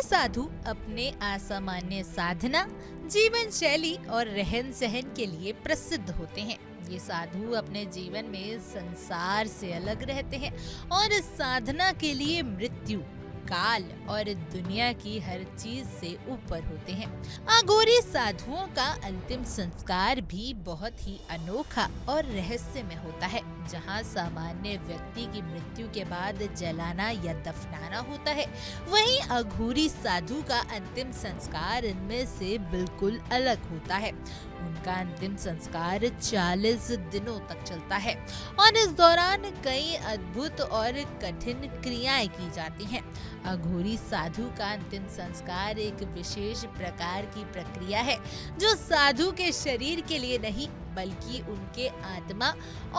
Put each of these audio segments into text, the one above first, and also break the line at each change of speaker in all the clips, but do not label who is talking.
अघोरी साधु अपने असामान्य साधना, जीवन शैली और रहन सहन के लिए प्रसिद्ध होते हैं। ये साधु अपने जीवन में संसार से अलग रहते हैं और इस साधना के लिए मृत्यु, काल और दुनिया की हर चीज से ऊपर होते हैं। अघोरी साधुओं का अंतिम संस्कार भी बहुत ही अनोखा और रहस्यमय होता है। जहाँ सामान्य व्यक्ति की मृत्यु के बाद जलाना या दफनाना होता है, वहीं अघोरी साधु का अंतिम संस्कार इनमें से बिल्कुल अलग होता है। उनका अंतिम संस्कार 40 दिनों तक चलता है और इस दौरान कई अद्भुत और कठिन क्रियाएं की जाती हैं। अघोरी साधु का अंतिम संस्कार एक विशेष प्रकार की प्रक्रिया है जो साधु के शरीर के लिए नहीं बल्कि उनके आत्मा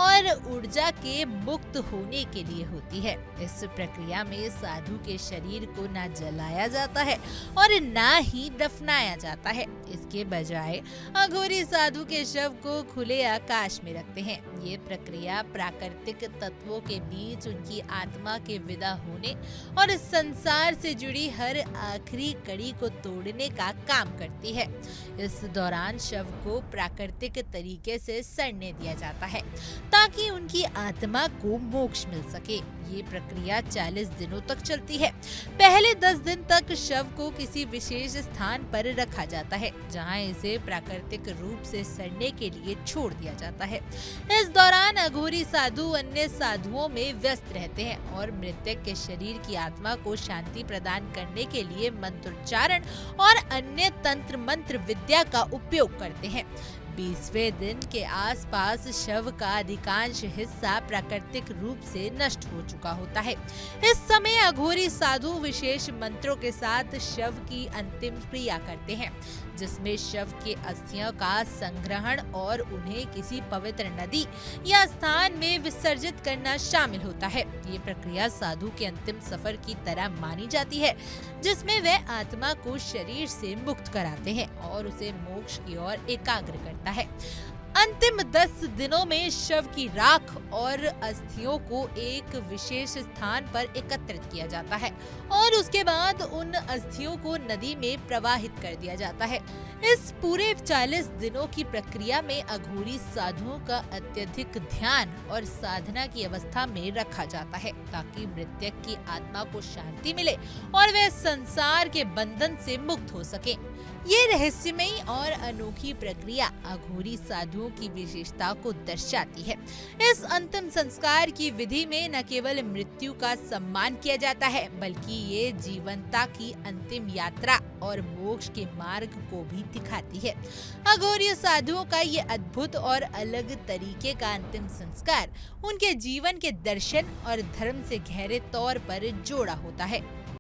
और ऊर्जा के मुक्त होने के लिए होती है। इस प्रक्रिया में साधु के शरीर को ना जलाया जाता है और ना ही दफनाया जाता है। इसके बजाय अघोरी साधु के शव को खुले आकाश में रखते हैं। ये प्रक्रिया प्राकृतिक तत्वों के बीच उनकी आत्मा के विदा होने और संसार से जुड़ी हर आखिरी कड़ी को तोड़ने का काम करती है। इस दौरान शव को प्राकृतिक तरीके से सड़ने दिया जाता है ताकि उनकी आत्मा को मोक्ष मिल सके। ये प्रक्रिया 40 दिनों तक चलती है। पहले 10 दिन तक शव को किसी विशेष स्थान पर रखा जाता है जहां इसे प्राकृतिक रूप से सड़ने के लिए छोड़ दिया जाता है। इस दौरान अघोरी साधु अन्य साधुओं में व्यस्त रहते हैं और मृतक के शरीर की आत्मा को शांति प्रदान करने के लिए मंत्रोच्चारण और अन्य तंत्र मंत्र विद्या का उपयोग करते हैं। 20वें दिन के आसपास शव का अधिकांश हिस्सा प्राकृतिक रूप से नष्ट हो चुका होता है। इस समय अघोरी साधु विशेष मंत्रों के साथ शव की अंतिम क्रिया करते हैं, जिसमें शव के अस्थियों का संग्रहण और उन्हें किसी पवित्र नदी या स्थान में विसर्जित करना शामिल होता है। ये प्रक्रिया साधु के अंतिम सफर की तरह मानी जाती है, जिसमें वे आत्मा को शरीर से मुक्त कराते हैं और उसे मोक्ष की ओर एकाग्र करता है। अंतिम 10 दिनों में शव की राख और अस्थियों को एक विशेष स्थान पर एकत्रित किया जाता है और उसके बाद उन अस्थियों को नदी में प्रवाहित कर दिया जाता है। इस पूरे 40 दिनों की प्रक्रिया में अघोरी साधुओं का अत्यधिक ध्यान और साधना की अवस्था में रखा जाता है ताकि मृतक की आत्मा को शांति मिले और वे संसार के बंधन से मुक्त हो सके। ये रहस्यमयी और अनोखी प्रक्रिया अघोरी साधुओं की विशेषता को दर्शाती है। इस अंतिम संस्कार की विधि में न केवल मृत्यु का सम्मान किया जाता है बल्कि ये जीवनता की अंतिम यात्रा और मोक्ष के मार्ग को भी दिखाती है। अघोरी साधुओं का ये अद्भुत और अलग तरीके का अंतिम संस्कार उनके जीवन के दर्शन और धर्म से गहरे तौर पर जोड़ा होता है।